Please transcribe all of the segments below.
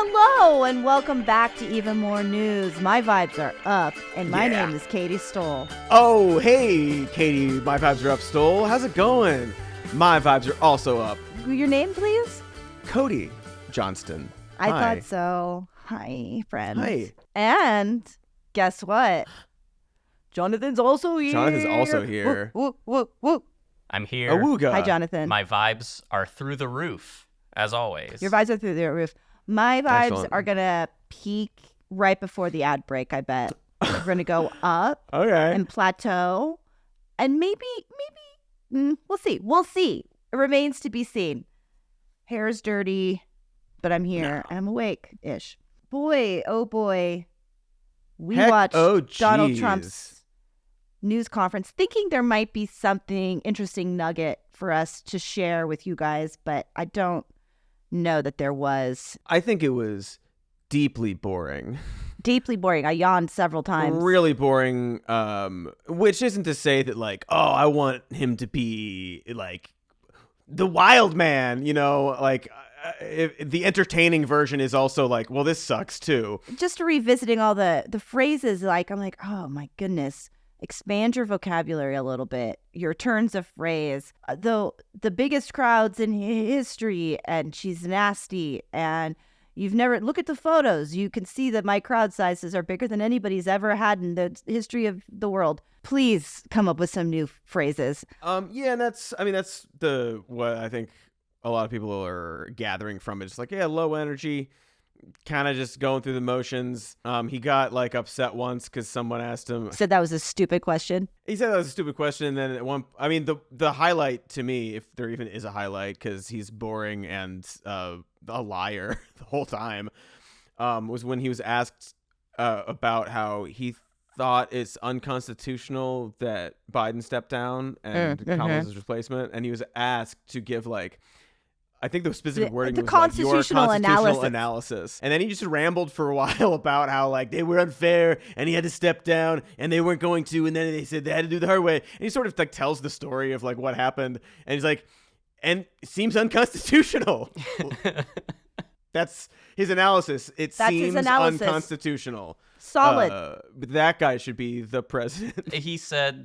Hello and welcome back to Even More News. My vibes are up, and my name is Katy Stoll. Oh, hey, Katy. My vibes are up, Stoll. How's it going? My vibes are also up. Your name, please? Cody Johnston. I Hi. thought so. Hi, friends. Hi. And guess what? Jonathan's also here. Jonathan's also here. Woo, woo, woo. I'm here. Awooga. Hi, Jonathan. My vibes are through the roof, as always. Your vibes are through the roof. My vibes Excellent. are going to peak right before the ad break, I bet. We're going to go up Okay. and plateau. And maybe, we'll see. We'll see. It remains to be seen. Hair's dirty, but I'm here and I'm awake-ish. Boy, oh boy. We watched Donald Trump's news conference thinking there might be something interesting nugget for us to share with you guys, but I don't know that there was. I think it was deeply boring. Deeply boring. I yawned several times. Really boring, which isn't to say that, like, oh, I want him to be, like, the wild man, you know, like, the entertaining version is also like, well, this sucks too. Just revisiting all the phrases, like, I'm like, oh my goodness, expand your vocabulary a little bit, your turns of phrase. Though the biggest crowds in history, and she's nasty, and you've never, look at the photos, you can see that my crowd sizes are bigger than anybody's ever had in the history of the world. Please come up with some new phrases. Yeah, and that's what I think a lot of people are gathering from it. It's like, yeah, low energy, kind of just going through the motions. He got like upset once because someone asked him. Said that was a stupid question. He said that was a stupid question, and then at one, I mean, the highlight to me, if there even is a highlight, because he's boring and a liar the whole time, was when he was asked about how he thought it's unconstitutional that Biden stepped down and Kamala was his replacement, and he was asked to give, like, I think the specific wording was constitutional like, your constitutional analysis. And then he just rambled for a while about how, like, they were unfair and he had to step down and they weren't going to, and then they said they had to do the hard way. And he sort of like tells the story of like what happened, and he's like, and it seems unconstitutional. That's his analysis. That's seems unconstitutional. Solid. But that guy should be the president. He said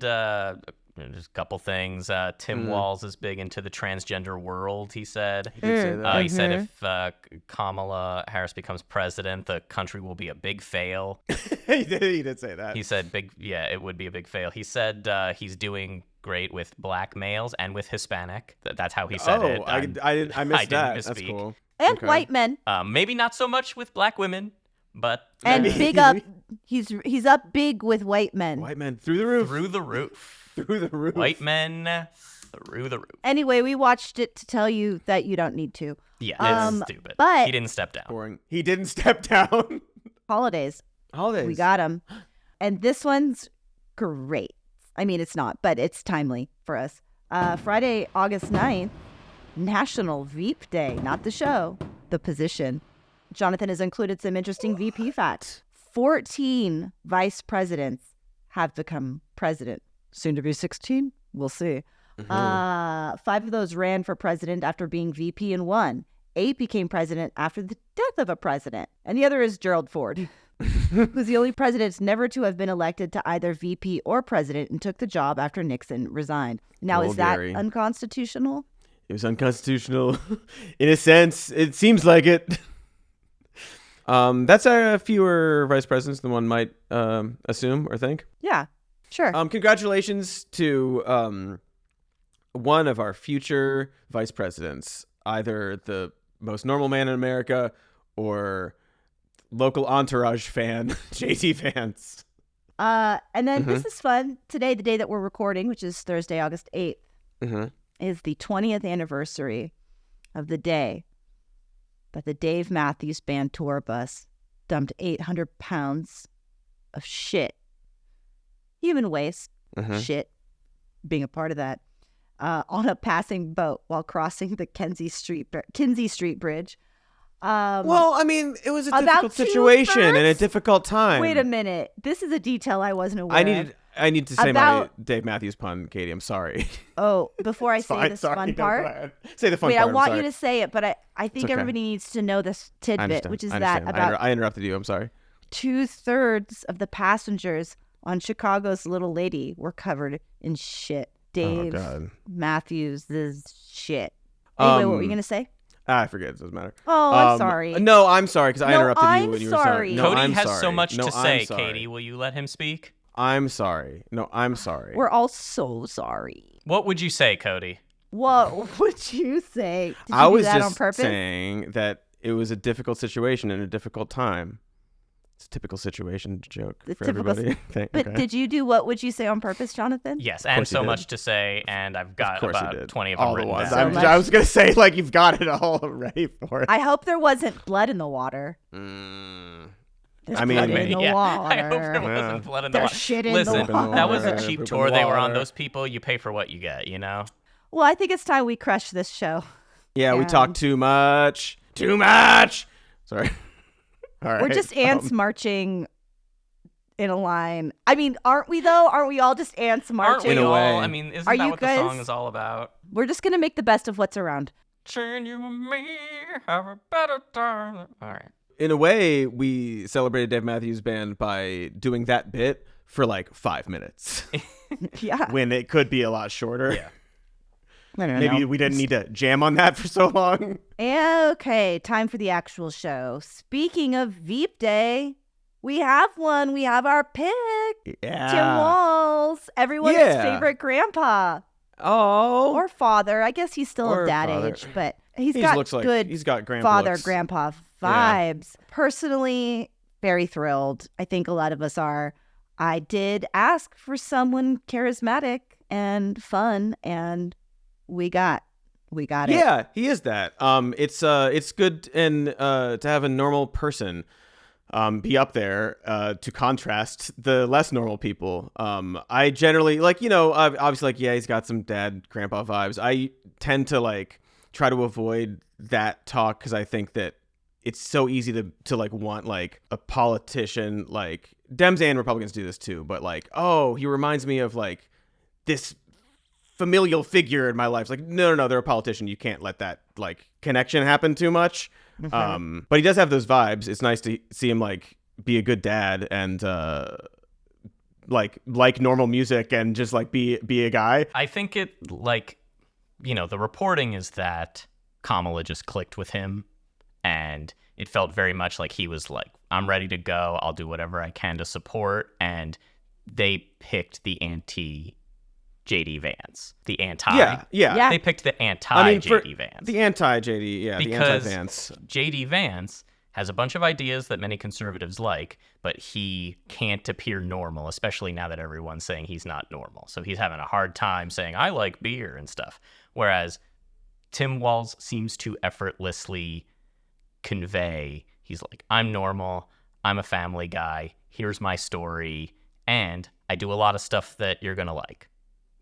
just a couple things. Tim Walz is big into the transgender world, he said. He did say that. He said if Kamala Harris becomes president, the country will be a big fail. He did say that. He said it would be a big fail. He said he's doing great with black males and with Hispanic. That's how he said it. I missed that. That's cool. And white men. Maybe not so much with black women, but and big up. He's up big with white men. White men through the roof. Through the roof. Through the roof. White men through the roof. Anyway, we watched it to tell you that you don't need to. Yeah, it's stupid. But he didn't step down. Boring. He didn't step down. Holidays. We got him. And this one's great. I mean, it's not, but it's timely for us. Friday, August 9th, National Veep Day. Not the show, the position. Jonathan has included some interesting VP facts. 14 vice presidents have become president. Soon to be 16. We'll see. 5 of those ran for president after being VP and won. 8 became president after the death of a president. And the other is Gerald Ford, who's the only president never to have been elected to either VP or president and took the job after Nixon resigned. Now, is that unconstitutional? It was unconstitutional. In a sense, it seems like it. That's fewer vice presidents than one might assume or think. Yeah, sure. Congratulations to one of our future vice presidents, either the most normal man in America or local entourage fan, JT Vance. And then this is fun. Today, the day that we're recording, which is Thursday, August 8th, is the 20th anniversary of the day that the Dave Matthews Band tour bus dumped 800 pounds of shit, human waste, shit, being a part of that, on a passing boat while crossing the Kinsey Street Bridge. Well, I mean, it was a difficult situation and a difficult time. Wait a minute. This is a detail I wasn't aware of. I need to say my Dave Matthews pun, Katie. I'm sorry. Oh, before I say this fun part. Say the fun part. Wait, I want you to say it, but I think everybody needs to know this tidbit, which is that about I interrupted you. I'm sorry. 2/3 of the passengers on Chicago's Little Lady were covered in shit. Dave Matthews' shit. Anyway, what were you going to say? I forget. It doesn't matter. Oh, I'm sorry. No, I'm sorry because I interrupted you when you were sorry. No, Cody I'm has sorry. so much no, to say, sorry. Katie. Will you let him speak? I'm sorry. No, I'm sorry. We're all so sorry. What would you say, Cody? What would you say? Did you I was do that just on purpose? saying that it was a difficult situation and a difficult time. It's a typical situation joke for everybody. But did you do what would you say on purpose, Jonathan? Yes, and so much to say, and I've got about 20 of them written down. I was going to say, like, you've got it all ready for it. I hope there wasn't blood in the water. There's blood in the water. I hope there wasn't blood in the water. There's shit in Listen, the water. that was a cheap tour they were on. Those people, you pay for what you get, you know? Well, I think it's time we crush this show. Yeah, we talk too much. Too much! Sorry. All right. We're just ants marching in a line. I mean, aren't we, though? Aren't we all just ants marching? Aren't we In a way. all? I mean, isn't that what the song is all about? We're just going to make the best of what's around. Turn you and me have a better time. All right. In a way, we celebrated Dave Matthews Band by doing that bit for like 5 minutes. Yeah. When it could be a lot shorter. Yeah. Maybe we didn't need to jam on that for so long. Okay, time for the actual show. Speaking of Veep Day, we have one. We have our pick. Yeah. Tim Walz, everyone's favorite grandpa. Oh. Or father. I guess he's still of that age, but he's got grandpa father-grandpa vibes. Yeah. Personally, very thrilled. I think a lot of us are. I did ask for someone charismatic and fun, and we got it. Yeah, he is that. It's good and to have a normal person be up there to contrast the less normal people. I generally obviously he's got some dad grandpa vibes. I tend to try to avoid that talk because I think that it's so easy to want a politician. Dems and Republicans do this too, but he reminds me of this familial figure in my life. No, they're a politician. You can't let that connection happen too much. Mm-hmm. But he does have those vibes. It's nice to see him be a good dad and like normal music and just be a guy. I think it the reporting is that Kamala just clicked with him, and it felt very much like he was I'm ready to go. I'll do whatever I can to support. And they picked the anti-JD Vance. The anti. Yeah. They picked the anti-JD Vance. The anti-JD, yeah. Because the anti-Vance. JD Vance has a bunch of ideas that many conservatives like, but he can't appear normal, especially now that everyone's saying he's not normal. So he's having a hard time saying, I like beer and stuff. Whereas Tim Walz seems to effortlessly convey, he's I'm normal, I'm a family guy, here's my story, and I do a lot of stuff that you're gonna like.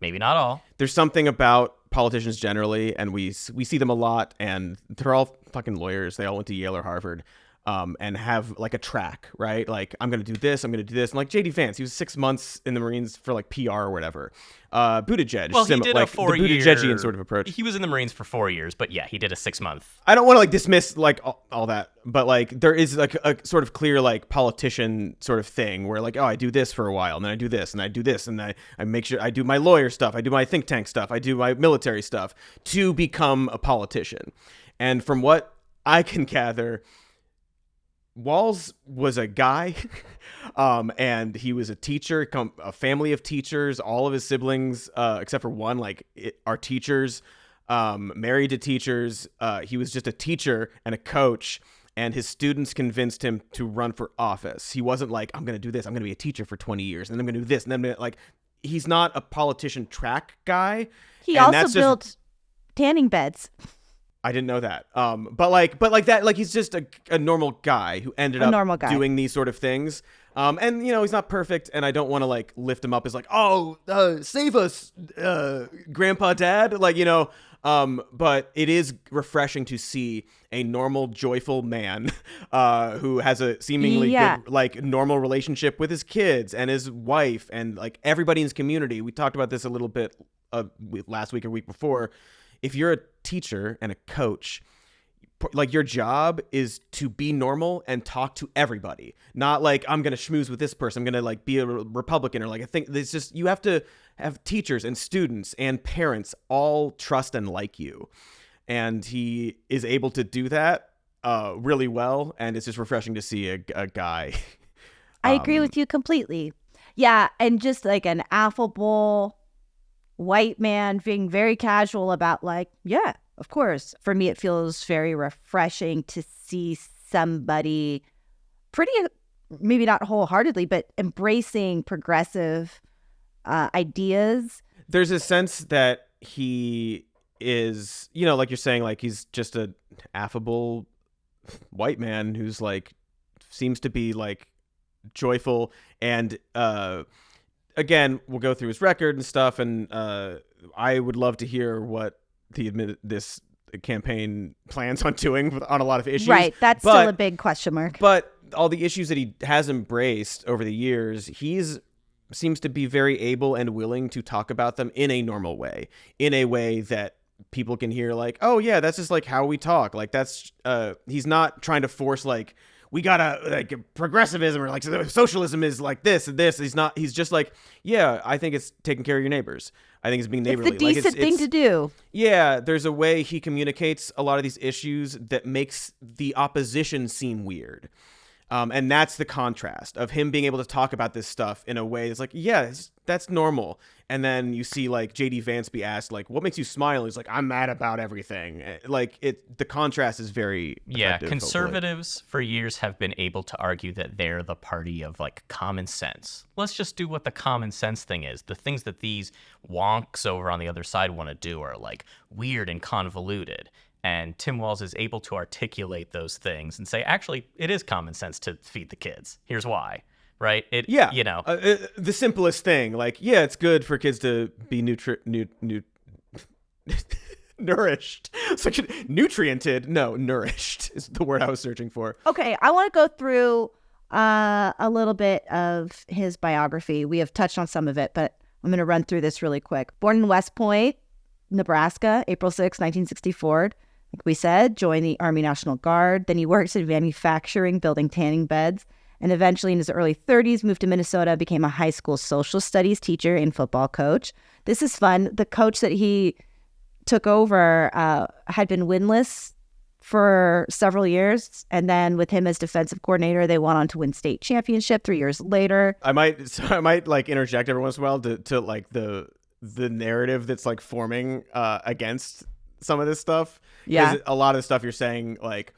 Maybe not all. There's something about politicians generally, and we see them a lot, and they're all fucking lawyers. They all went to Yale or Harvard, and have a track, right? I'm going to do this, I'm going to do this. And JD Vance, he was 6 months in the Marines for PR or whatever. Buttigieg, well, he did a 4-year Buttigiegian sort of approach. He was in the Marines for 4 years, but yeah, he did a 6-month. I don't want to dismiss all that, but there is a sort of clear politician sort of thing where I do this for a while, and then I do this, and I do this, and I make sure I do my lawyer stuff, I do my think tank stuff, I do my military stuff to become a politician. And from what I can gather, Walz was a guy, and he was a teacher, a family of teachers. All of his siblings, except for one, are teachers, married to teachers. He was just a teacher and a coach, and his students convinced him to run for office. He wasn't I'm going to do this. I'm going to be a teacher for 20 years, and then I'm going to do this. And then he's not a politician track guy. He also built tanning beds. I didn't know that. But like that, like he's just a normal guy who ended up doing these sort of things. And you know, he's not perfect, and I don't want to like lift him up as like, oh, save us, Grandpa, Dad, like, you know. But it is refreshing to see a normal, joyful man, who has a seemingly good, like, normal relationship with his kids and his wife and like everybody in his community. We talked about this a little bit last week or week before. If you're a teacher and a coach, like your job is to be normal and talk to everybody, not like I'm going to schmooze with this person, I'm going to like be a Republican, or like, I think there's just, you have to have teachers and students and parents all trust and like you. And he is able to do that really well. And it's just refreshing to see a guy. I agree with you completely. Yeah. And just like an affable white man being very casual about like, yeah, of course. For me, it feels very refreshing to see somebody pretty, maybe not wholeheartedly, but embracing progressive ideas. There's a sense that he is, you know, like you're saying, like he's just an affable white man who's like, seems to be like joyful. And again, we'll go through his record and stuff. And I would love to hear what this campaign plans on doing on a lot of issues. Right. That's still a big question mark. But all the issues that he has embraced over the years, seems to be very able and willing to talk about them in a normal way, in a way that people can hear like, oh yeah, that's just like how we talk. Like that's, he's not trying to force like, we gotta like progressivism or like socialism is like this and this. He's just like, yeah, I think it's taking care of your neighbors. I think it's being neighborly. It's a decent thing to do. Yeah, there's a way he communicates a lot of these issues that makes the opposition seem weird. And that's the contrast of him being able to talk about this stuff in a way that's like, yeah, that's normal. And then you see like JD Vance be asked like, what makes you smile? He's like, I'm mad about everything. Like the contrast is very effective, conservatives hopefully. For years have been able to argue that they're the party of like common sense. Let's just do what the common sense thing is. The things that these wonks over on the other side want to do are like weird and convoluted. And Tim Walz is able to articulate those things and say, actually, it is common sense to feed the kids. Here's why, right? You know, the simplest thing, like, yeah, it's good for kids to be nourished. It's like nutriented. No, nourished is the word I was searching for. Okay, I want to go through a little bit of his biography. We have touched on some of it, but I'm going to run through this really quick. Born in West Point, Nebraska, April 6, 1964. Like we said, joined the Army National Guard. Then he worked in manufacturing, building tanning beds. And eventually in his early 30s, moved to Minnesota, became a high school social studies teacher and football coach. This is fun. The coach that he took over had been winless for several years. And then with him as defensive coordinator, they went on to win state championship 3 years later. I might like interject every once in a while to like the narrative that's like forming against some of this stuff. Yeah. A lot of the stuff you're saying, like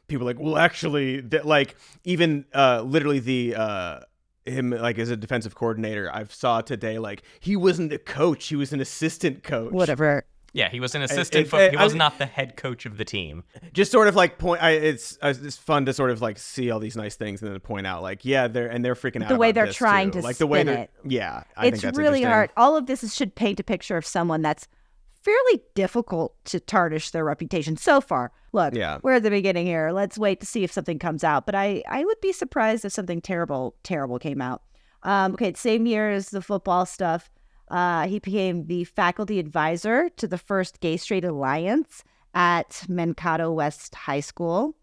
people are like, well, actually that like even literally the him like as a defensive coordinator, I saw today, like he wasn't a coach, he was an assistant coach. Whatever. Yeah, he was an assistant. He was not the head coach of the team. Just sort of like it's fun to sort of like see all these nice things and then point out like, yeah, they're freaking out the way about they're this trying too. to like the way spin it. Yeah, It's think that's really hard. interesting. All of this should paint a picture of someone that's fairly difficult to tarnish their reputation so far. Look, we're at the beginning here. Let's wait to see if something comes out. But I would be surprised if something terrible came out. Okay, same year as the football stuff. He became the faculty advisor to the first Gay Straight Alliance at Mankato West High School.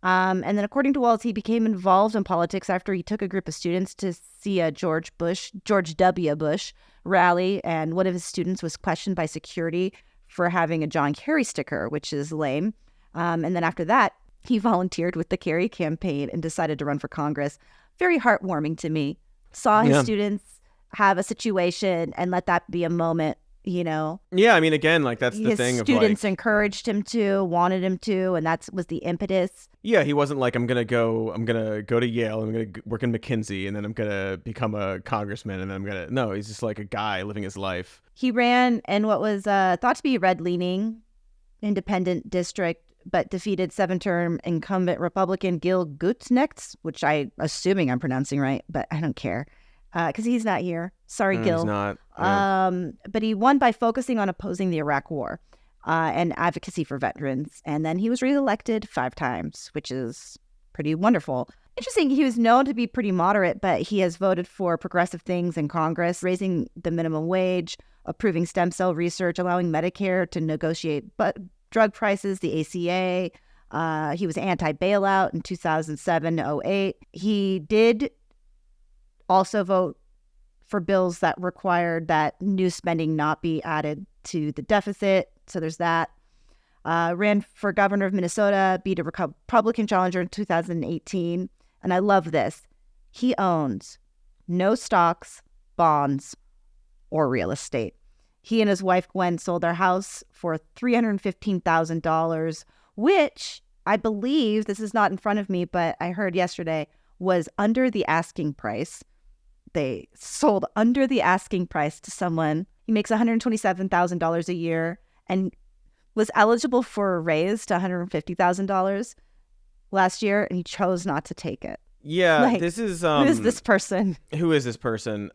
And then according to Walz, he became involved in politics after he took a group of students to see a George W. Bush rally. And one of his students was questioned by security for having a John Kerry sticker, which is lame. And then after that, he volunteered with the Kerry campaign and decided to run for Congress. Very heartwarming to me. Saw his students have a situation and let that be a moment, you know. Yeah, I mean, again, like that's the thing of like, students encouraged him to, wanted him to, and that was the impetus. Yeah, he wasn't like, I'm gonna go to Yale, I'm gonna work in McKinsey, and then I'm gonna become a congressman, and then no, he's just like a guy living his life. He ran in what was thought to be red-leaning independent district, but defeated 7-term incumbent Republican Gil Gutnicht, which I'm assuming I'm pronouncing right, but I don't care because he's not here. Sorry, Gil. He's not. Yeah. But he won by focusing on opposing the Iraq War and advocacy for veterans. And then he was reelected 5 times, which is pretty wonderful. Interesting, he was known to be pretty moderate, but he has voted for progressive things in Congress, raising the minimum wage, approving stem cell research, allowing Medicare to negotiate drug prices, the ACA. He was anti-bailout in 2007-08. He did also vote for bills that required that new spending not be added to the deficit. So there's that. Ran for governor of Minnesota, beat a Republican challenger in 2018. And I love this. He owns no stocks, bonds, or real estate. He and his wife, Gwen, sold their house for $315,000, which I believe, this is not in front of me, but I heard yesterday, was under the asking price. They sold under the asking price to someone. He makes $127,000 a year and was eligible for a raise to $150,000 last year, and he chose not to take it. Yeah, this is... who is this person? Who is this person?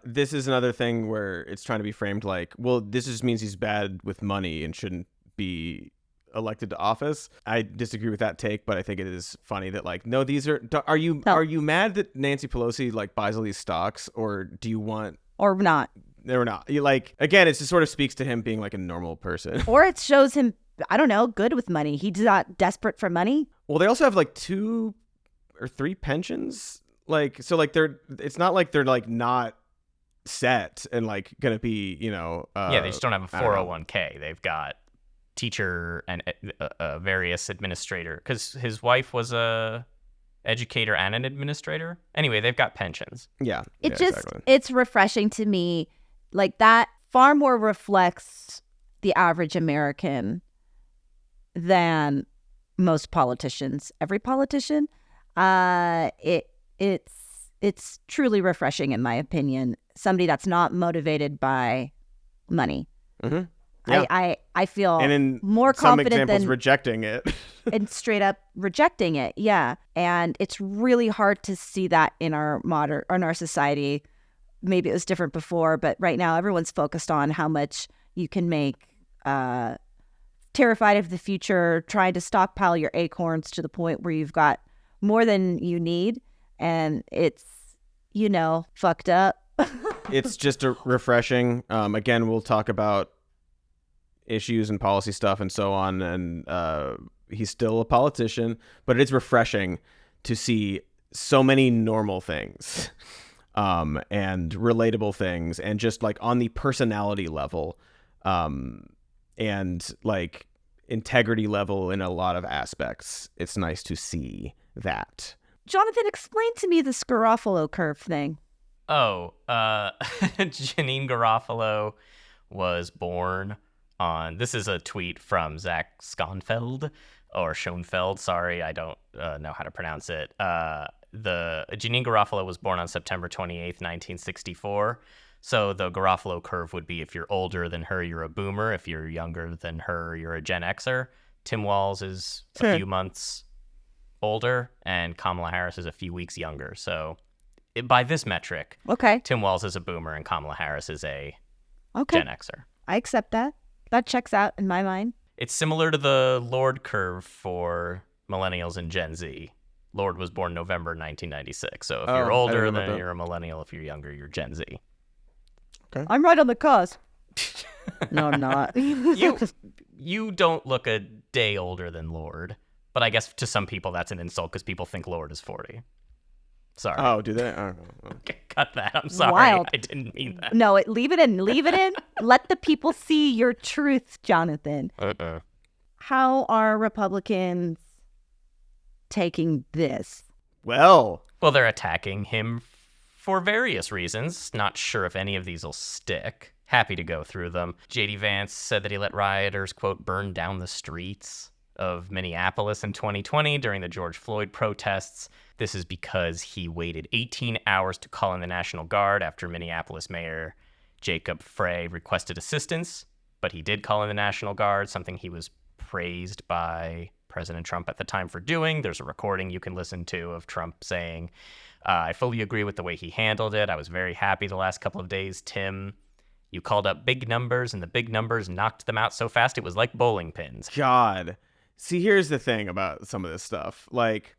This is another thing where it's trying to be framed like, well, this just means he's bad with money and shouldn't be elected to office. I disagree with that take, but I think it is funny that like, no, these are you mad that Nancy Pelosi like buys all these stocks, or do you want... Or not. They're not. You like, again, it just sort of speaks to him being like a normal person. Or it shows him, I don't know, good with money. He's not desperate for money. Well, they also have like 2 or 3 pensions. Like, so like it's not like they're like not set and like gonna be, you know. Yeah, they just don't have a 401k. They've got teacher and various administrator, because his wife was a educator and an administrator. Anyway, they've got pensions. Yeah. Exactly. It's refreshing to me. Like that far more reflects the average American than most politicians. Every politician. It's truly refreshing, in my opinion. Somebody that's not motivated by money. Mm-hmm. Yeah. I feel and in more some confident examples than rejecting it. And straight up rejecting it. Yeah. And it's really hard to see that in our society. Maybe it was different before, but right now everyone's focused on how much you can make, terrified of the future, trying to stockpile your acorns to the point where you've got more than you need. And it's, fucked up. It's just a refreshing. Again, we'll talk about issues and policy stuff and so on. And he's still a politician, but it's refreshing to see so many normal things and relatable things, and just like on the personality level and like integrity level in a lot of aspects. It's nice to see that. Jonathan, explain to me the Garofalo curve thing. Oh, Janine Garofalo was born on, this is a tweet from Zach Schoenfeld, or Schoenfeld, sorry, I don't know how to pronounce it. The Janine Garofalo was born on September 28th, 1964. So the Garofalo curve would be, if you're older than her, you're a boomer. If you're younger than her, you're a Gen Xer. Tim Walz is a few months older, and Kamala Harris is a few weeks younger. So by this metric, Tim Walz is a boomer and Kamala Harris is a Gen Xer. I accept that. That checks out in my mind. It's similar to the Lord curve for millennials and Gen Z. Lord was born November 1996. So if you're older, then you're a millennial. If you're younger, you're Gen Z. Okay. I'm right on the cusp. No, I'm not. You don't look a day older than Lord. But I guess to some people that's an insult because people think Lord is 40. Sorry. Oh, do they? I don't know. Cut that. I'm sorry. Wild. I didn't mean that. No, leave it in. Leave it in. Let the people see your truth, Jonathan. How are Republicans taking this? Well, they're attacking him for various reasons. Not sure if any of these will stick. Happy to go through them. J.D. Vance said that he let rioters, quote, burn down the streets of Minneapolis in 2020 during the George Floyd protests. This is because he waited 18 hours to call in the National Guard after Minneapolis Mayor Jacob Frey requested assistance, but he did call in the National Guard, something he was praised by President Trump at the time for doing. There's a recording you can listen to of Trump saying, I fully agree with the way he handled it. I was very happy the last couple of days. Tim, you called up big numbers, and the big numbers knocked them out so fast it was like bowling pins. God. See, here's the thing about some of this stuff. Like,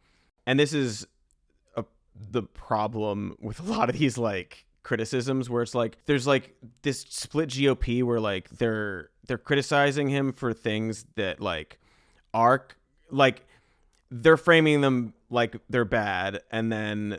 and this is the problem with a lot of these, like, criticisms where it's like there's like this split GOP where like they're criticizing him for things that like are like they're framing them like they're bad, and then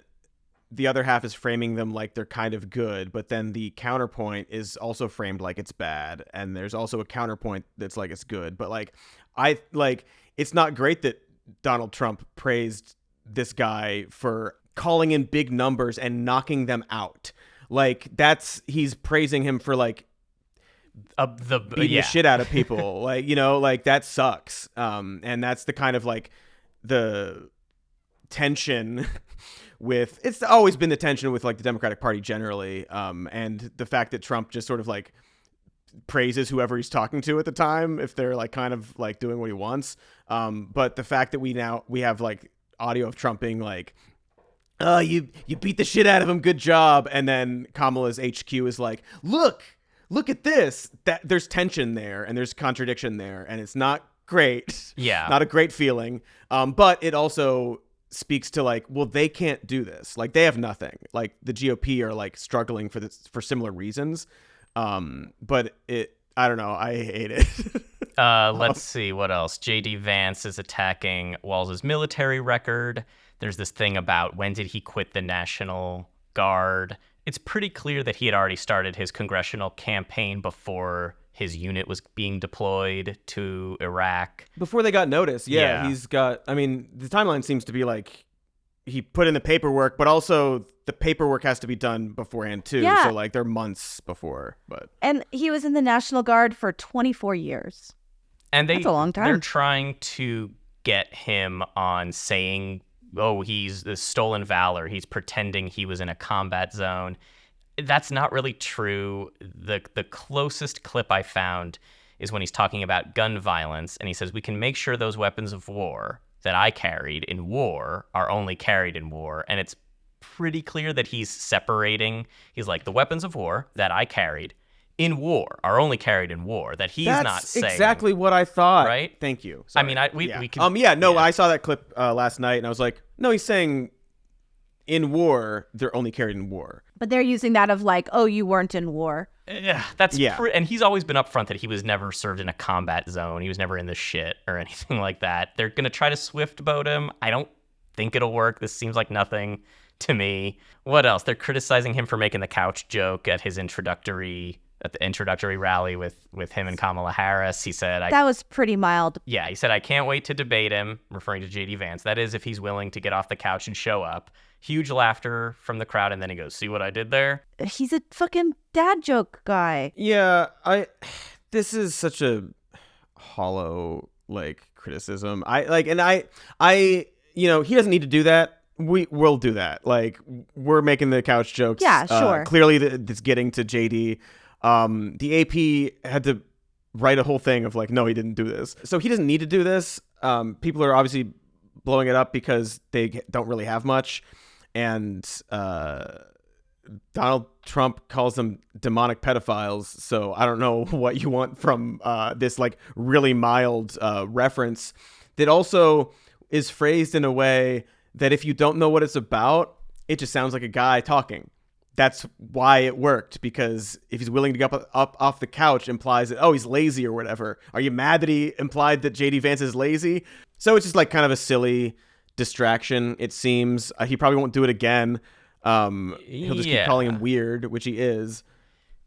the other half is framing them like they're kind of good, but then the counterpoint is also framed like it's bad, and there's also a counterpoint that's like it's good. But like I like it's not great that Donald Trump praised this guy for calling in big numbers and knocking them out. Like he's praising him for like beating the shit out of people. Like, you know, like that sucks. And that's the kind of like the tension with, it's always been the tension with like the Democratic Party generally. And the fact that Trump just sort of like praises whoever he's talking to at the time, if they're like kind of like doing what he wants. But the fact that we have like audio of Trump being like, you beat the shit out of him. Good job. And then Kamala's HQ is like, look at this. That there's tension there and there's contradiction there, and it's not great. Yeah. Not a great feeling. But it also speaks to like, well, they can't do this. Like they have nothing. Like the GOP are like struggling for similar reasons. But I don't know. I hate it. Let's see what else. JD Vance is attacking Walz's military record. There's this thing about when did he quit the National Guard. It's pretty clear that he had already started his congressional campaign before his unit was being deployed to Iraq. Before they got notice. Yeah. He's got, I mean, the timeline seems to be like he put in the paperwork, but also the paperwork has to be done beforehand too. Yeah. So like they're months before, and he was in the National Guard for 24 years. And that's a long time. They're trying to get him on saying, oh, he's the stolen valor. He's pretending he was in a combat zone. That's not really true. The closest clip I found is when he's talking about gun violence, and he says, we can make sure those weapons of war that I carried in war are only carried in war. And it's pretty clear that he's separating. He's like, the weapons of war that I carried in war are only carried in war. That he's not saying. That's exactly what I thought. Right? Thank you. Sorry. I mean, we can. I saw that clip last night, and I was like, no, he's saying in war they're only carried in war. But they're using that of like, oh, you weren't in war. Yeah, and he's always been upfront that he was never served in a combat zone. He was never in the shit or anything like that. They're gonna try to swift boat him. I don't think it'll work. This seems like nothing to me. What else? They're criticizing him for making the couch joke at the introductory rally with him and Kamala Harris. He said that was pretty mild. Yeah, he said, I can't wait to debate him, referring to JD Vance. That is, if he's willing to get off the couch and show up. Huge laughter from the crowd, and then he goes, see what I did there? He's a fucking dad joke guy. Yeah, this is such a hollow like criticism. I you know, he doesn't need to do that. We will do that. Like, we're making the couch jokes. Yeah, sure. Clearly it's getting to JD. The AP had to write a whole thing of like, no, he didn't do this. So he doesn't need to do this. People are obviously blowing it up because they don't really have much. And Donald Trump calls them demonic pedophiles. So I don't know what you want from this like really mild reference that also is phrased in a way that if you don't know what it's about, it just sounds like a guy talking. That's why it worked, because if he's willing to get up off the couch implies that, oh, he's lazy or whatever. Are you mad that he implied that JD Vance is lazy? So it's just like kind of a silly distraction, it seems. He probably won't do it again. He'll just keep calling him weird, which he is.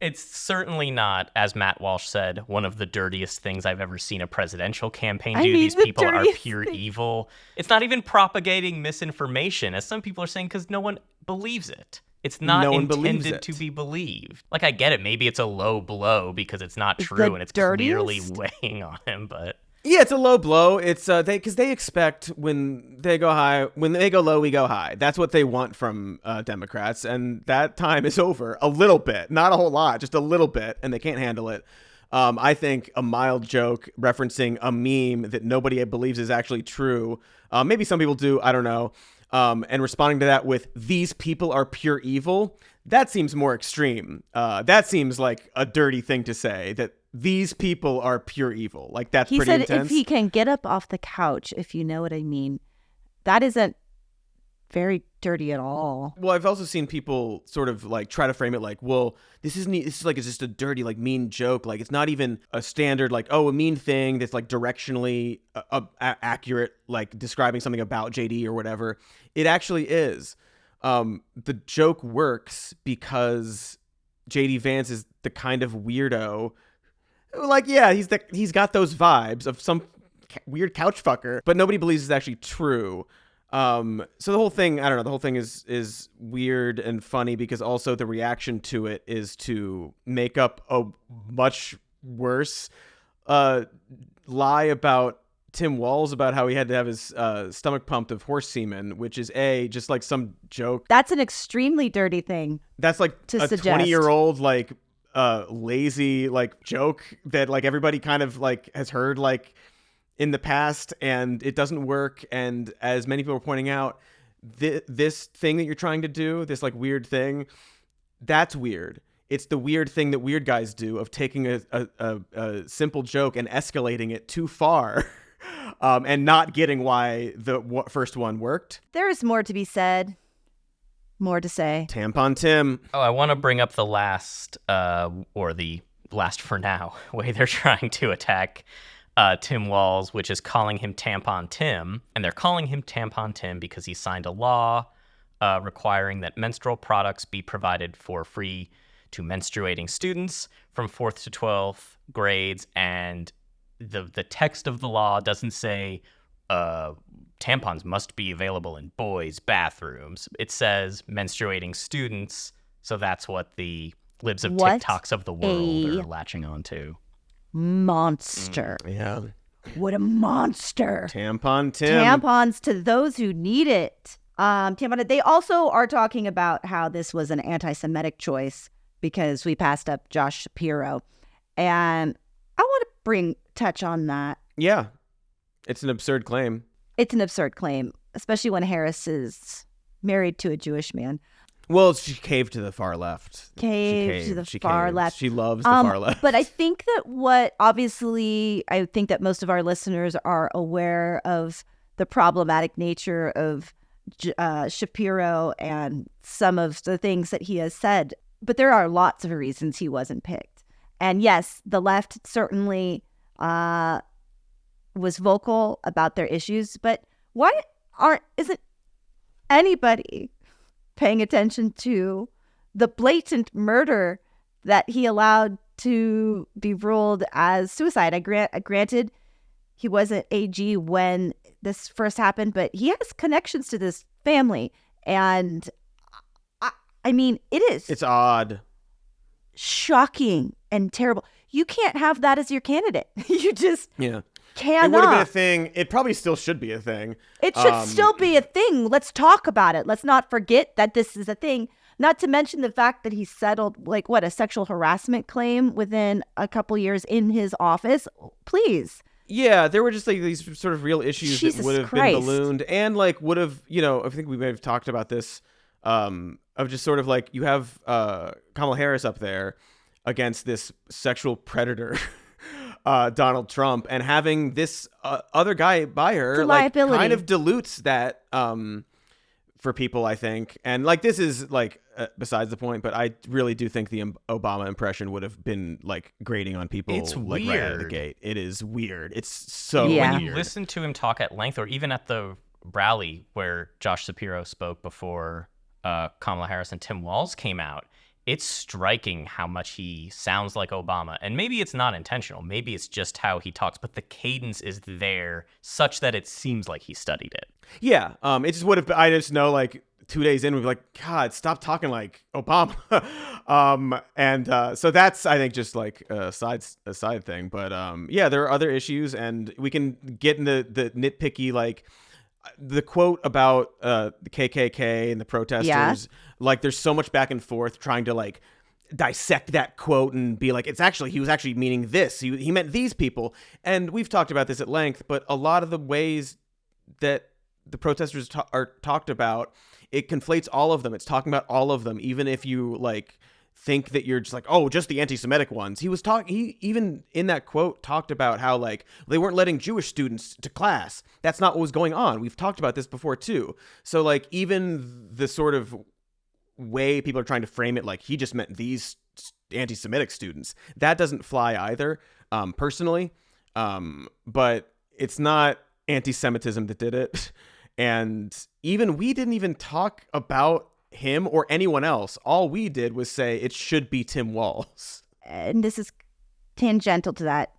It's certainly not, as Matt Walsh said, one of the dirtiest things I've ever seen a presidential campaign do. These people are pure evil. It's not even propagating misinformation, as some people are saying, because no one believes it. It's not intended to be believed. Like, I get it. Maybe it's a low blow because it's not true and it's clearly weighing on him, but... Yeah, it's a low blow. It's because they expect when they go low, we go high. That's what they want from Democrats, and that time is over. A little bit, not a whole lot, just a little bit, and they can't handle it. I think a mild joke referencing a meme that nobody believes is actually true. Maybe some people do. I don't know. And responding to that with "these people are pure evil." That seems more extreme. That seems like a dirty thing to say. That these people are pure evil. Like that's pretty intense. He said if he can get up off the couch, if you know what I mean. That isn't very dirty at all. Well, I've also seen people sort of like try to frame it like, well, this is like it's just a dirty like mean joke. Like it's not even a standard like, oh, a mean thing that's like directionally accurate, like describing something about JD or whatever. It actually is. The joke works because JD Vance is the kind of weirdo. Like, yeah, he's got those vibes of some weird couch fucker, but nobody believes it's actually true. So the whole thing, I don't know, the whole thing is weird and funny because also the reaction to it is to make up a much worse lie about Tim Walz about how he had to have his stomach pumped of horse semen, which is just like some joke. That's an extremely dirty thing. That's like a 20-year-old like lazy like joke that like everybody kind of like has heard like in the past, and it doesn't work. And as many people are pointing out, this thing that you're trying to do, this like weird thing, that's weird. It's the weird thing that weird guys do of taking a simple joke and escalating it too far and not getting why the first one worked. There is more to be said. More to say. Tampon Tim. Oh, I want to bring up the last, or the last for now, way they're trying to attack Tim Walz, which is calling him Tampon Tim. And they're calling him Tampon Tim because he signed a law requiring that menstrual products be provided for free to menstruating students from 4th to 12th grades. And the text of the law doesn't say tampons must be available in boys' bathrooms. It says menstruating students. So that's what the libs of TikToks of the world are latching onto. Monster. Yeah. What a monster. Tampon Tim. Tampons to those who need it. They also are talking about how this was an anti-Semitic choice because we passed up Josh Shapiro. And I want to touch on that. Yeah. It's an absurd claim. It's an absurd claim, especially when Harris is married to a Jewish man. Well, she caved to the far left. Caved to the far left. She loves the far left. But I think that I think that most of our listeners are aware of the problematic nature of Shapiro and some of the things that he has said. But there are lots of reasons he wasn't picked. And yes, the left certainly was vocal about their issues. But why isn't anybody paying attention to the blatant murder that he allowed to be ruled as suicide? Granted, he wasn't AG when this first happened, but he has connections to this family. And I mean, it's odd, shocking and terrible. You can't have that as your candidate. You just cannot. It would have been a thing. It probably still should be a thing. It should still be a thing. Let's talk about it. Let's not forget that this is a thing. Not to mention the fact that he settled a sexual harassment claim within a couple years in his office. Please. Yeah, there were just like these sort of real issues that would have been ballooned and like would have, I think we may have talked about this of just sort of like you have Kamala Harris up there against this sexual predator. Donald Trump, and having this other guy by her like kind of dilutes that for people, I think. And like this is like besides the point, but I really do think the Obama impression would have been like grating on people. It's like weird. Right out of the gate. It is weird. It's so when weird. you listen to him talk at length, or even at the rally where Josh Shapiro spoke before Kamala Harris and Tim Walz came out, it's striking how much he sounds like Obama. And maybe it's not intentional. Maybe it's just how he talks. But the cadence is there such that it seems like he studied it. Yeah. It just would have, I just know like 2 days in, we'd be like, God, stop talking like Obama. So that's, I think, just like a side thing. But yeah, there are other issues, and we can get in the nitpicky, like, the quote about the KKK and the protesters, like there's so much back and forth trying to like dissect that quote and be like, he was actually meaning this. He meant these people. And we've talked about this at length, but a lot of the ways that the protesters are talked about, it conflates all of them. It's talking about all of them, even if you like think that you're just like, oh, just the anti-Semitic ones. He even in that quote talked about how like they weren't letting Jewish students to class. That's not what was going on. We've talked about this before too. So like even the sort of way people are trying to frame it, like he just meant these anti-Semitic students, that doesn't fly either, personally. But it's not anti-Semitism that did it. And even we didn't even talk about him or anyone else. All we did was say it should be Tim Walz. And this is tangential to that.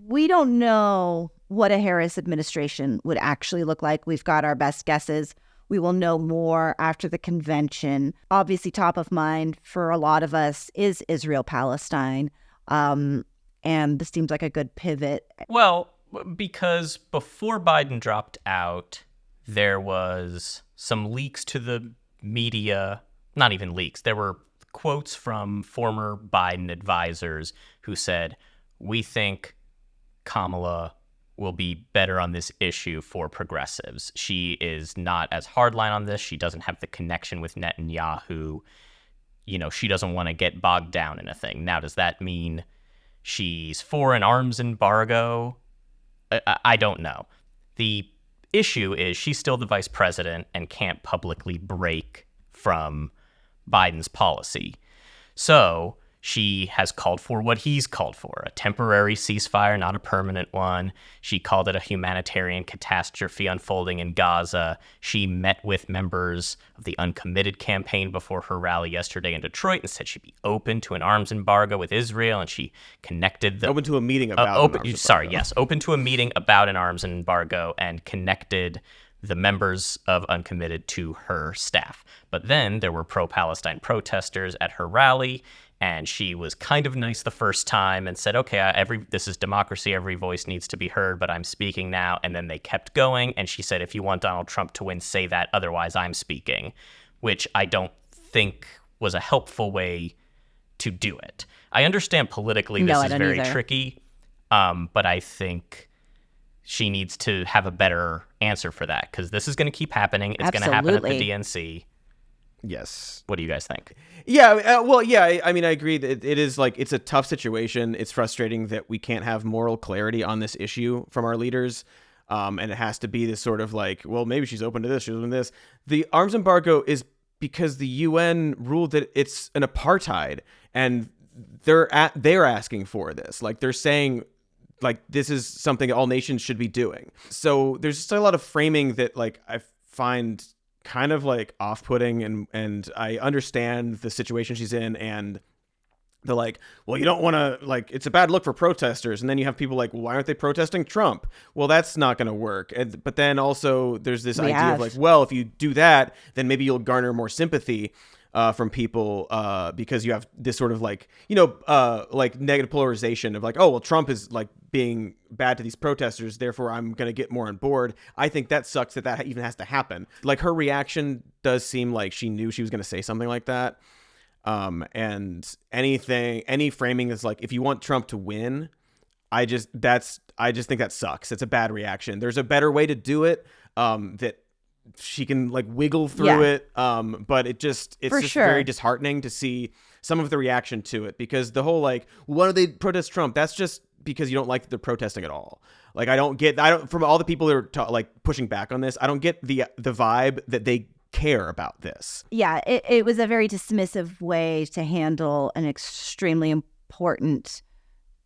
We don't know what a Harris administration would actually look like. We've got our best guesses. We will know more after the convention. Obviously, top of mind for a lot of us is Israel-Palestine. And this seems like a good pivot. Well, because before Biden dropped out, there was some leaks to the media, not even leaks. There were quotes from former Biden advisors who said, we think Kamala will be better on this issue for progressives. She is not as hardline on this. She doesn't have the connection with Netanyahu. You know, she doesn't want to get bogged down in a thing. Now, does that mean she's for an arms embargo? I don't know. The issue is she's still the vice president and can't publicly break from Biden's policy. So she has called for what he's called for, a temporary ceasefire, not a permanent one. She called it a humanitarian catastrophe unfolding in Gaza. She met with members of the Uncommitted campaign before her rally yesterday in Detroit and said she'd be open to an arms embargo with Israel, and she connected the... Open to a meeting about open to a meeting about an arms embargo and connected the members of Uncommitted to her staff. But then there were pro-Palestine protesters at her rally, and she was kind of nice the first time and said, okay, this is democracy. Every voice needs to be heard, but I'm speaking now. And then they kept going. And she said, if you want Donald Trump to win, say that. Otherwise, I'm speaking, which I don't think was a helpful way to do it. I understand politically this is very tricky, but I think she needs to have a better answer for that, because this is going to keep happening. It's going to happen at the DNC. Yes. What do you guys think? Yeah, I mean, I agree that it is like, it's a tough situation. It's frustrating that we can't have moral clarity on this issue from our leaders. And it has to be this sort of like, well, maybe she's open to this, she's open to this. The arms embargo is because the UN ruled that it's an apartheid, and they're asking for this. Like, they're saying, like, this is something all nations should be doing. So there's just a lot of framing that, like, I find kind of like off-putting, and I understand the situation she's in, and they're like, well, you don't want to, like, it's a bad look for protesters. And then you have people like, well, why aren't they protesting Trump? Well, that's not going to work. But then also there's this idea of like, well, if you do that, then maybe you'll garner more sympathy from people, because you have this sort of like, like negative polarization of like, oh, well, Trump is like being bad to these protesters, therefore I'm going to get more on board. I think that sucks that even has to happen. Like, her reaction does seem like she knew she was going to say something like that. And any framing is like, if you want Trump to win, I just think that sucks. It's a bad reaction. There's a better way to do it, that she can like wiggle through it. But it's just very disheartening to see some of the reaction to it, because the whole like, why do they protest Trump? That's just because you don't like that they're protesting at all. Like, from all the people that are like pushing back on this, I don't get the vibe that they care about this. Yeah, it was a very dismissive way to handle an extremely important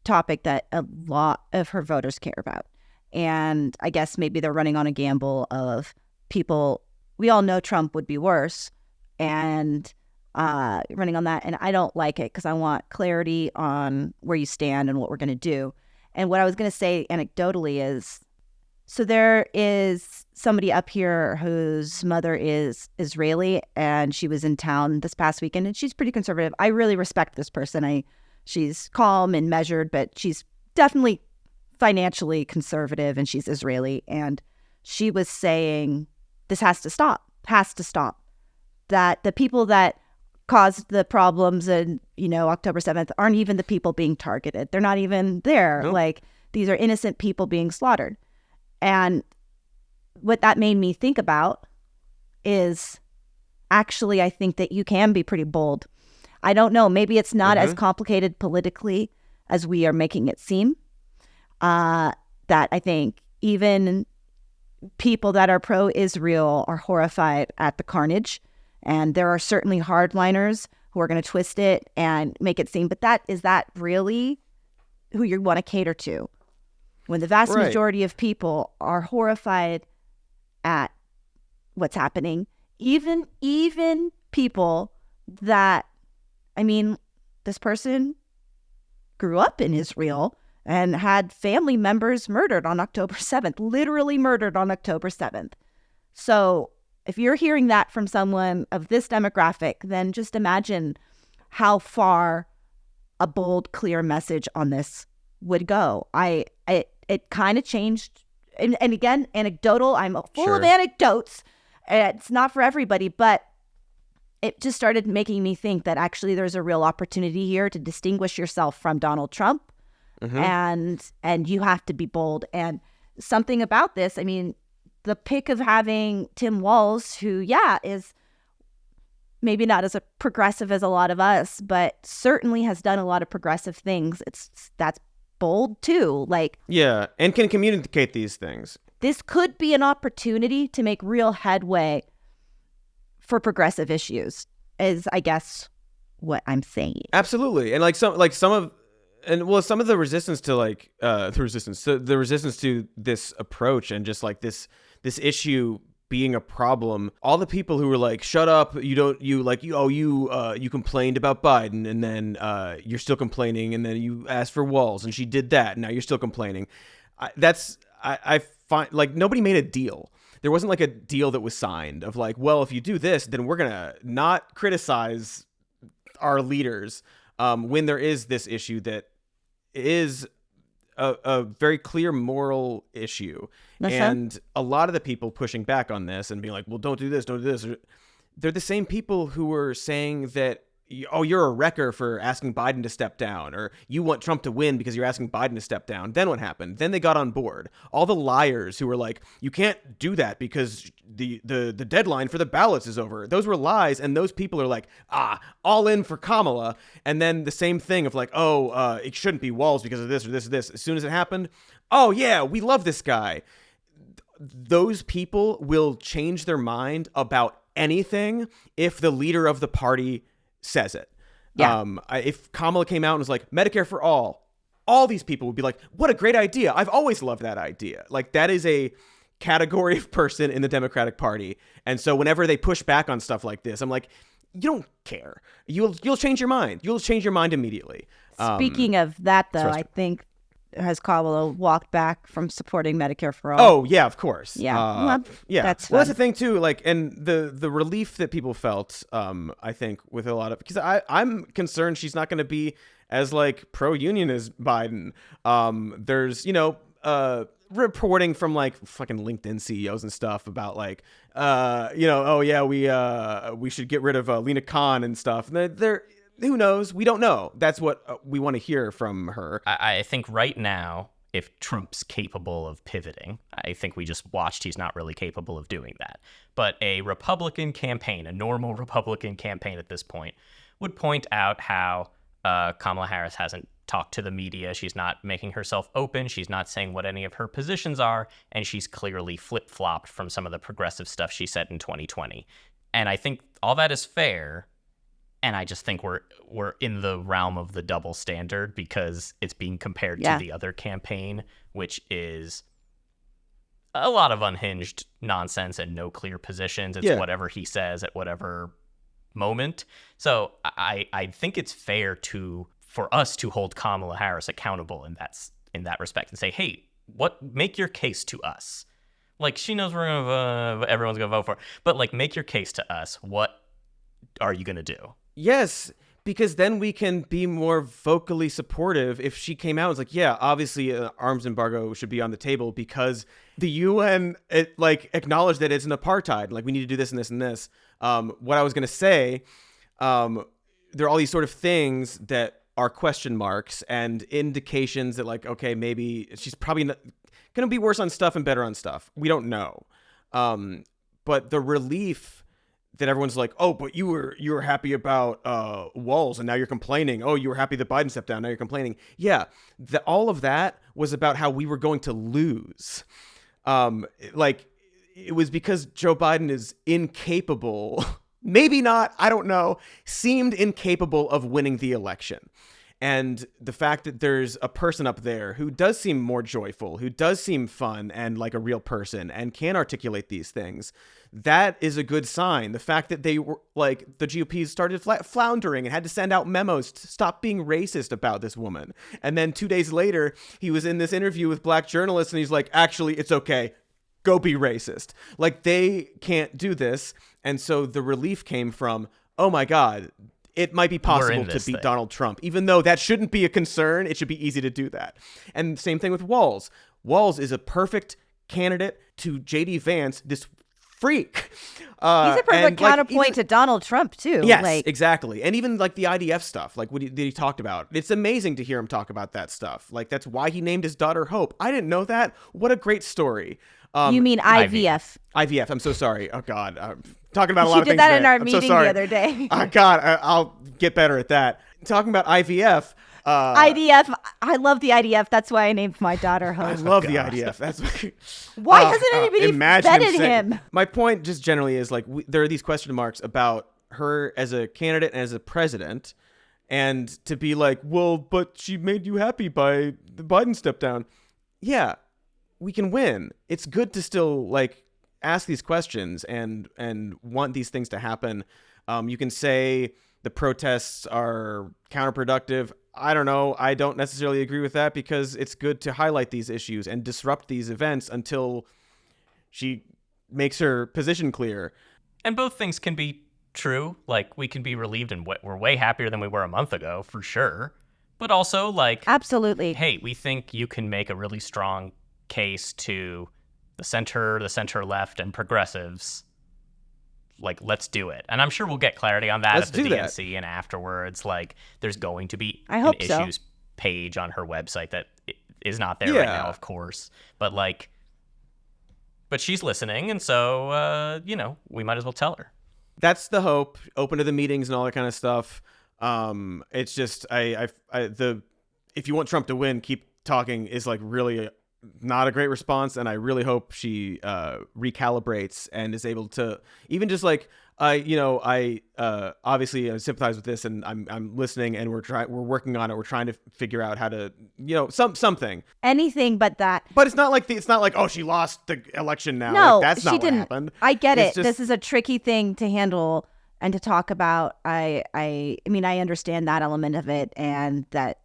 topic that a lot of her voters care about. And I guess maybe they're running on a gamble of people, we all know Trump would be worse, and running on that. And I don't like it, because I want clarity on where you stand and what we're going to do. And what I was going to say anecdotally is, so there is somebody up here whose mother is Israeli, and she was in town this past weekend, and she's pretty conservative. I really respect this person. She's calm and measured, but she's definitely financially conservative, and she's Israeli. And she was saying, this has to stop, that the people that caused the problems in, October 7th aren't even the people being targeted. They're not even there. Nope. Like, these are innocent people being slaughtered. And what that made me think about is actually, I think that you can be pretty bold. I don't know. Maybe it's not as complicated politically as we are making it seem. That I think even people that are pro-Israel are horrified at the carnage. And there are certainly hardliners who are going to twist it and make it seem, but is that really who you want to cater to? When the vast majority of people are horrified at what's happening, even people that, this person grew up in Israel and had family members murdered on October 7th, literally murdered on October 7th. So if you're hearing that from someone of this demographic, then just imagine how far a bold, clear message on this would go. It kind of changed. And again, anecdotal. I'm full of anecdotes. It's not for everybody, but it just started making me think that actually there's a real opportunity here to distinguish yourself from Donald Trump. And you have to be bold. And something about this, the pick of having Tim Walz, who, is maybe not as a progressive as a lot of us, but certainly has done a lot of progressive things. That's bold too. And can communicate these things. This could be an opportunity to make real headway for progressive issues, is I guess what I'm saying. Absolutely. And some of the resistance to the resistance to this approach and just like this issue being a problem, all the people who were like, shut up, you complained about Biden, and then you're still complaining, and then you asked for Walz and she did that, and now you're still complaining. I find like nobody made a deal. There wasn't like a deal that was signed of like, well, if you do this, then we're gonna not criticize our leaders when there is this issue that is a very clear moral issue. And a lot of the people pushing back on this and being like, well, don't do this, they're the same people who were saying that, oh, you're a wrecker for asking Biden to step down, or you want Trump to win because you're asking Biden to step down. Then what happened? Then they got on board. All the liars who were like, you can't do that because the deadline for the ballots is over. Those were lies, and those people are like, all in for Kamala. And then the same thing of like, it shouldn't be Walz because of this or this or this. As soon as it happened, oh yeah, we love this guy. Those people will change their mind about anything if the leader of the party says it. Yeah. If Kamala came out and was like, Medicare for all these people would be like, what a great idea. I've always loved that idea. Like, that is a category of person in the Democratic Party. And so whenever they push back on stuff like this, I'm like, you don't care. You'll change your mind. You'll change your mind immediately. Speaking of that, though, I think has Kamala walked back from supporting Medicare for all? Oh, yeah, of course. Yeah. Yeah. That's fun. Well, that's the thing, too. Like, and the relief that people felt, I think, with a lot of, because I'm concerned she's not going to be as, like, pro-union as Biden. There's, reporting from, like, fucking LinkedIn CEOs and stuff about, like, we should get rid of Lena Khan and stuff. They're who knows? We don't know. That's what we want to hear from her. I think right now, if Trump's capable of pivoting, I think we just watched he's not really capable of doing that. But a Republican campaign, a normal Republican campaign at this point, would point out how Kamala Harris hasn't talked to the media. She's not making herself open. She's not saying what any of her positions are. And she's clearly flip-flopped from some of the progressive stuff she said in 2020. And I think all that is fair. And I just think we're in the realm of the double standard because it's being compared to the other campaign, which is a lot of unhinged nonsense and no clear positions. It's whatever he says at whatever moment. So I think it's fair for us to hold Kamala Harris accountable in that respect and say, hey, make your case to us. Like, she knows everyone's gonna vote for her, but like, make your case to us. What are you gonna do? Yes, because then we can be more vocally supportive. If she came out and was like, yeah, obviously an arms embargo should be on the table because the UN acknowledged that it's an apartheid. Like, we need to do this and this and this. What I was going to say, there are all these sort of things that are question marks and indications that like, okay, maybe she's probably going to be worse on stuff and better on stuff. We don't know. But the relief that everyone's like, oh, but you were happy about Walz and now you're complaining. Oh, you were happy that Biden stepped down. Now you're complaining. Yeah, all of that was about how we were going to lose. Like it was because Joe Biden is incapable, maybe not, I don't know, seemed incapable of winning the election. And the fact that there's a person up there who does seem more joyful, who does seem fun and like a real person and can articulate these things, that is a good sign. The fact that they were like the GOP started floundering and had to send out memos to stop being racist about this woman. And then 2 days later, he was in this interview with black journalists and he's like, actually, it's okay. Go be racist. Like they can't do this. And so the relief came from, oh my God, it might be possible to beat Donald Trump, even though that shouldn't be a concern. It should be easy to do that. And same thing with Walz. Walz is a perfect candidate to J.D. Vance, this freak. He's a perfect counterpoint to Donald Trump, too. Yes, exactly. And even like the IDF stuff, like what he talked about. It's amazing to hear him talk about that stuff. Like that's why he named his daughter Hope. I didn't know that. What a great story. You mean IVF? IVF. I'm so sorry. Oh, God. Talking about a lot of things. She did that in our I'm meeting so the other day. Oh, God. I'll get better at that. Talking about IVF. IDF. I love the IDF. That's why I named my daughter Hope. I love the IDF. That's why hasn't anybody vetted him? My point just generally is like there are these question marks about her as a candidate and as a president. And to be like, well, but she made you happy by the Biden step down. Yeah. We can win. It's good to still like ask these questions and want these things to happen. You can say the protests are counterproductive. I don't know. I don't necessarily agree with that because it's good to highlight these issues and disrupt these events until she makes her position clear. And both things can be true. Like we can be relieved and we're way happier than we were a month ago for sure. But also like, absolutely. Hey, we think you can make a really strong case to the center left, and progressives. Like, let's do it. And I'm sure we'll get clarity on that at the DNC and afterwards. Like, there's going to be an issues page on her website that is not there right now, of course. But like, but she's listening, and so we might as well tell her. That's the hope. Open to the meetings and all that kind of stuff. It's just if you want Trump to win, keep talking is like really not a great response, and I really hope she recalibrates and is able to even just like I obviously sympathize with this, and I'm listening, and we're working on it. We're trying to figure out how to something anything but that. But it's not like oh, she lost the election now. No, like, that's not what happened. I get it. This is a tricky thing to handle and to talk about. I mean I understand that element of it, and that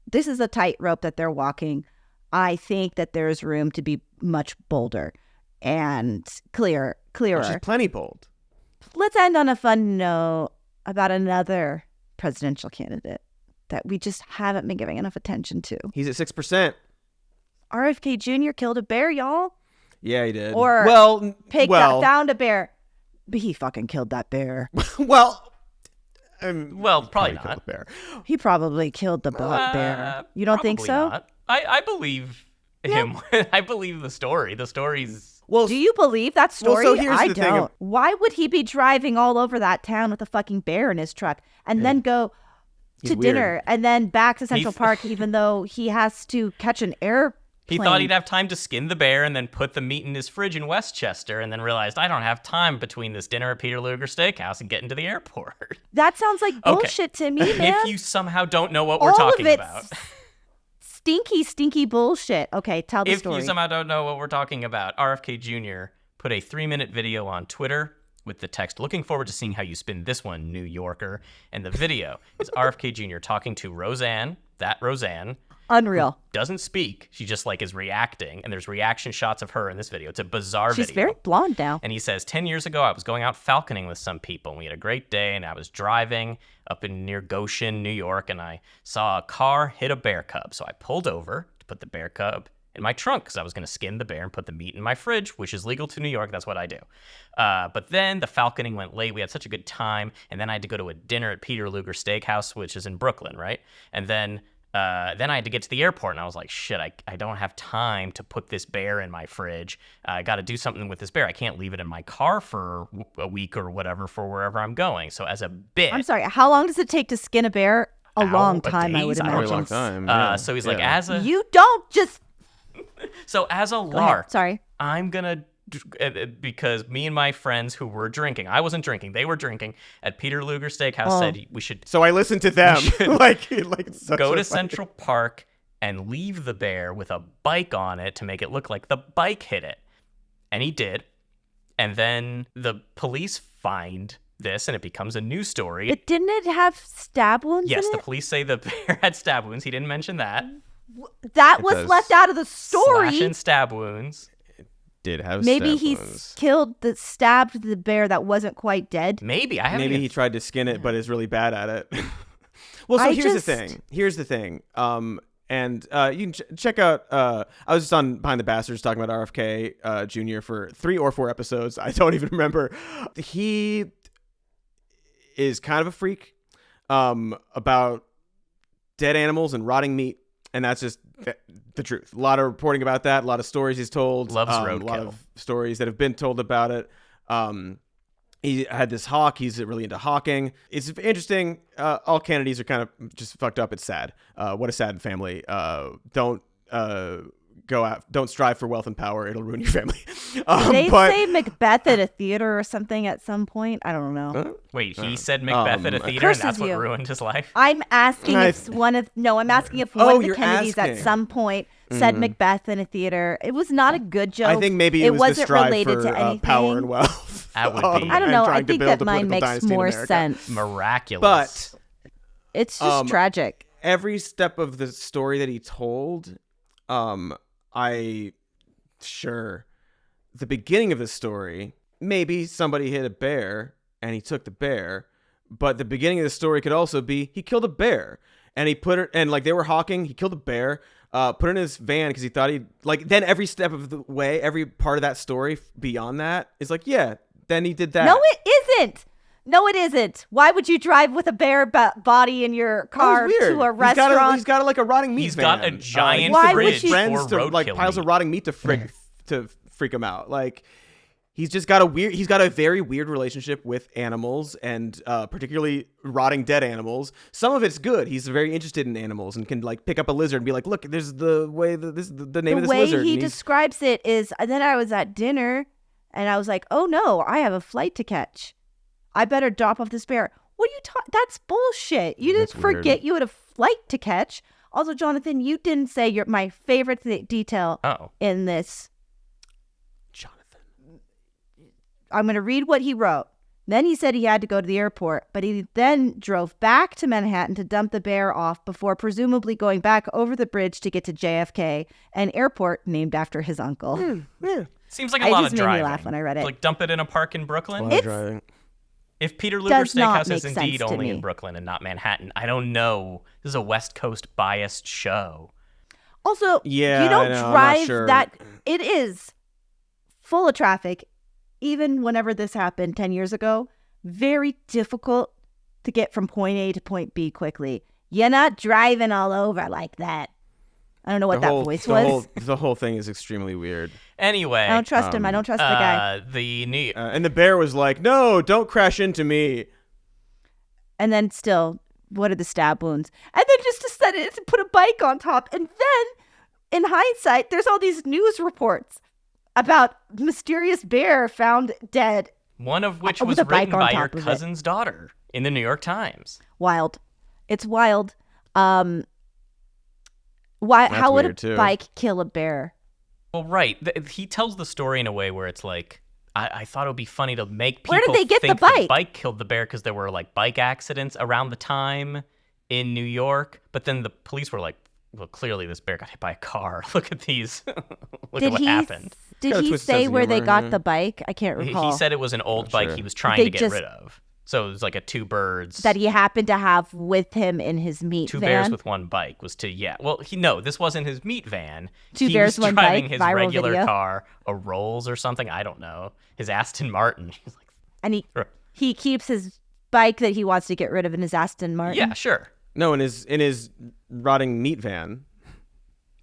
this is a tightrope that they're walking. I think that there's room to be much bolder and clearer. Well, she's plenty bold. Let's end on a fun note about another presidential candidate that we just haven't been giving enough attention to. He's at 6%. RFK Jr. killed a bear, y'all. Yeah, he did. Or found a bear. But he fucking killed that bear. Probably not. Bear. He probably killed the bear. You don't think so? Not. I believe him. I believe the story. The story's... Well, do you believe that story? Well, so here's I the don't. Thing. Why would he be driving all over that town with a fucking bear in his truck and then go to dinner and then back to Central Park, even though he has to catch an airplane? He thought he'd have time to skin the bear and then put the meat in his fridge in Westchester, and then realized I don't have time between this dinner at Peter Luger Steakhouse and getting to the airport. That sounds like bullshit to me, man. If you somehow don't know what we're talking about. Stinky bullshit. Okay, tell the story. If you somehow don't know what we're talking about, RFK Jr. put a 3-minute video on Twitter with the text, "Looking forward to seeing how you spin this one, New Yorker." And the video is RFK Jr. talking to Roseanne, Unreal. Doesn't speak. She just is reacting. And there's reaction shots of her in this video. It's a bizarre video. She's very blonde now. And he says, 10 years ago, I was going out falconing with some people. And we had a great day. And I was driving up near Goshen, New York. And I saw a car hit a bear cub. So I pulled over to put the bear cub in my trunk because I was going to skin the bear and put the meat in my fridge, which is legal to New York. That's what I do. But then the falconing went late. We had such a good time. And then I had to go to a dinner at Peter Luger Steakhouse, which is in Brooklyn, right? And then I had to get to the airport, and I was like, shit, I don't have time to put this bear in my fridge. I got to do something with this bear. I can't leave it in my car for a week or whatever for wherever I'm going. So as a bit... I'm sorry, how long does it take to skin a bear? A long time, I would imagine. A long time, yeah. So he's like, as a... You don't just... So as a lark, sorry, I'm going to... Because me and my friends who were drinking, I wasn't drinking, they were drinking, at Peter Luger Steakhouse said we should... So I listened to them. like go to Central Park and leave the bear with a bike on it to make it look like the bike hit it. And he did. And then the police find this and it becomes a news story. Didn't it have stab wounds Yes, in the it? police say the bear had stab wounds. He didn't mention that. That was left out of the story. Slash and stab wounds. Did have Maybe stab he wounds. stabbed the bear that wasn't quite dead. Maybe. Maybe he tried to skin it, but is really bad at it. Well, so here's the thing. And you can check out. I was just on Behind the Bastards talking about RFK Jr. for 3 or 4 episodes. I don't even remember. He is kind of a freak about dead animals and rotting meat, and that's just the truth. A lot of reporting about that. A lot of stories he's told. Loves roadkill. A lot of stories that have been told about it. He had this hawk. He's really into hawking. It's interesting. All Kennedys are kind of just fucked up. It's sad. What a sad family. Don't go out. Don't strive for wealth and power. It'll ruin your family. They say Macbeth at a theater or something at some point. I don't know. Wait, he said Macbeth at a theater, and that's what ruined his life? I'm asking if one of the Kennedys at some point said Macbeth in a theater. It was not a good joke. I think maybe it wasn't the strive related for to anything. Power and wealth. That would be. I don't know. I think that mine makes more sense. Miraculous. But it's just tragic. Every step of the story that he told, the beginning of the story, maybe somebody hit a bear and he took the bear, but the beginning of the story could also be he killed a bear and he put it, and like they were hawking, he killed a bear, put it in his van because he thought he'd, like, then every step of the way, every part of that story beyond that is like, yeah, then he did that. No, it isn't. Why would you drive with a bear body in your car to a restaurant? He's got like a rotting meat van. He's got a giant fridge for roadkill like piles of rotting meat to freak him out. Like, he's got a very weird relationship with animals, and particularly rotting dead animals. Some of it's good. He's very interested in animals and can like pick up a lizard and be like, look, there's the way that this the name of this lizard. The way he describes it is, and then I was at dinner and I was like, oh no, I have a flight to catch. I better drop off this bear. What are you talking? That's bullshit. You didn't forget you had a flight to catch. Also, Jonathan, you didn't say my favorite detail in this. Jonathan. I'm going to read what he wrote. Then he said he had to go to the airport, but he then drove back to Manhattan to dump the bear off before presumably going back over the bridge to get to JFK, an airport named after his uncle. Seems like a lot of driving. It just made me laugh when I read it. Like, dump it in a park in Brooklyn? Driving. If Peter Luger Steakhouse is indeed only in Brooklyn and not Manhattan, I don't know. This is a West Coast biased show. Also, you don't drive that. It is full of traffic. Even whenever this happened 10 years ago, very difficult to get from point A to point B quickly. You're not driving all over like that. I don't know what that voice was. The whole thing is extremely weird. Anyway. I don't trust him. I don't trust the guy. And the bear was like, no, don't crash into me. And then still, what are the stab wounds? And then just decided to put a bike on top. And then, in hindsight, there's all these news reports about mysterious bear found dead. One of which was written by your cousin's daughter in the New York Times. Wild. It's wild. How would a bike kill a bear? Well, right. He tells the story in a way where it's like, I thought it would be funny to make people think the bike killed the bear because there were like bike accidents around the time in New York. But then the police were like, well, clearly this bear got hit by a car. Look at these. Look at what happened. Did he say where they got the bike? I can't recall. He said it was an old bike he was trying to get rid of. So it was like a two birds that he happened to have with him in his meat two van. bears with one bike was to Well, this wasn't his meat van. Two bears, one bike. He was driving his viral regular video. car, a Rolls or something. I don't know. His Aston Martin. He's like, and he keeps his bike that he wants to get rid of in his Aston Martin. yeah, sure. No, in his rotting meat van.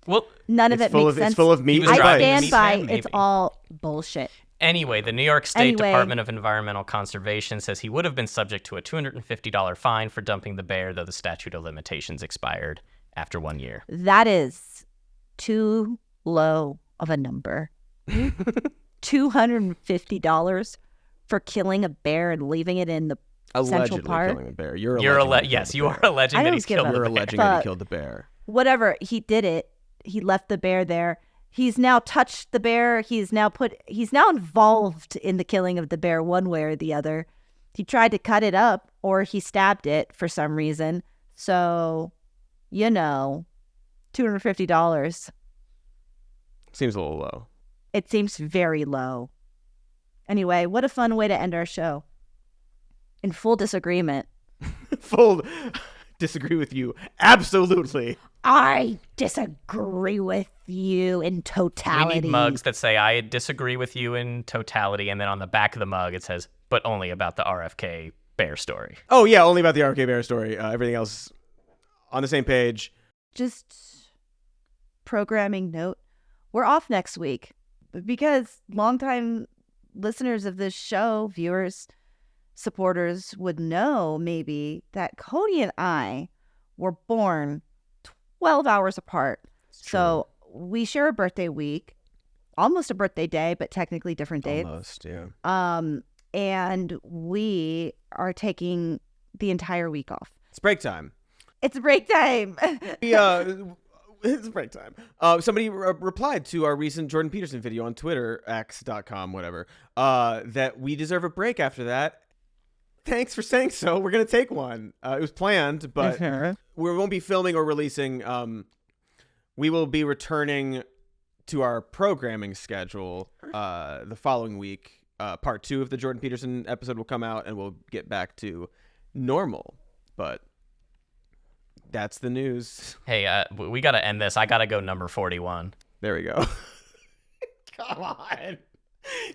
Well, none of it makes sense. It's full of meat. was I driving stand meat by van, it's maybe. all bullshit. Anyway, the New York State Department of Environmental Conservation says he would have been subject to a $250 fine for dumping the bear, though the statute of limitations expired after 1 year. That is too low of a number. $250 for killing a bear and leaving it in the Central Park. Killing a bear. You're Yes, you are alleging that he's killed the bear. You're alleging that he killed the bear. Whatever, he did it. He left the bear there. He's now touched the bear. He's now involved in the killing of the bear one way or the other. He tried to cut it up or he stabbed it for some reason. So, $250. Seems a little low. It seems very low. Anyway, what a fun way to end our show. In full disagreement. Full disagree with you. Absolutely. I disagree with you in totality. We need mugs that say, I disagree with you in totality. And then on the back of the mug, it says, but only about the RFK bear story. Oh, yeah, only about the RFK bear story. Everything else on the same page. Just programming note. We're off next week because longtime listeners of this show, viewers, supporters would know maybe that Cody and I were born 12 hours apart. So we share a birthday week, almost a birthday day, but technically different dates. Almost, yeah. And we are taking the entire week off. It's break time. It's break time. It's break time. Somebody replied to our recent Jordan Peterson video on Twitter, x.com, whatever, that we deserve a break after that. Thanks for saying so. We're going to take one. It was planned, but we won't be filming or releasing. We will be returning to our programming schedule the following week. Part 2 of the Jordan Peterson episode will come out, and we'll get back to normal. But that's the news. Hey, we got to end this. I got to go number 41. There we go. Come on.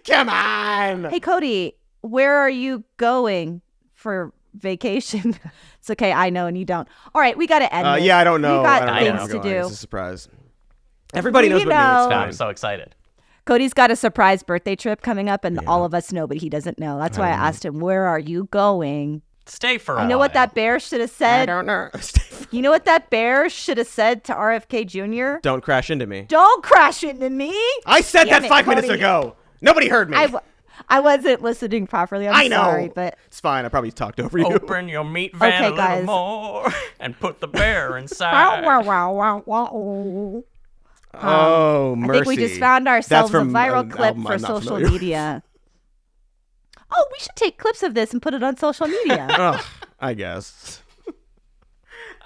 Come on. Hey, Cody, where are you going for vacation? It's okay, I know, and you don't. All right, we got to end this. Yeah, I don't know. We got I don't know things to do. It's a surprise. Everybody knows but me. It's fine. I'm so excited. Cody's got a surprise birthday trip coming up, and all of us know, but he doesn't know. That's why I asked him, where are you going? Stay for a while. You know what that bear should have said? I don't know. You know what that bear should have said to RFK Jr.? Don't crash into me. Don't crash into me. I said that 5 minutes ago. Nobody heard me. I wasn't listening properly. I'm sorry, but it's fine. I probably talked over you. Open your meat van a little more and put the bear inside. Oh, mercy. I think we just found ourselves a viral clip for social media. Oh, we should take clips of this and put it on social media. I guess.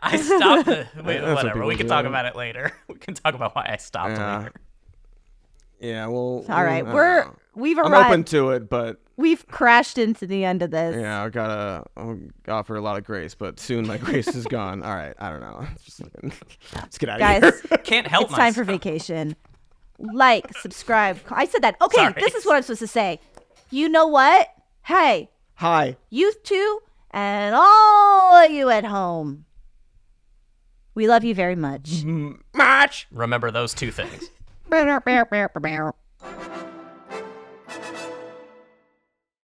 I stopped it. Whatever. We can talk about it later. We can talk about why I stopped later. Yeah, well. All right. We've arrived. I'm open to it, but. We've crashed into the end of this. Yeah, I'll offer a lot of grace, but soon my grace is gone. All right. I don't know. Let's get out of here. Guys, can't help myself. It's time for vacation. Like, subscribe. I said that. Okay, sorry. This is what I'm supposed to say. You know what? Hey. Hi. You two and all of you at home. We love you very much. Much. Remember those two things.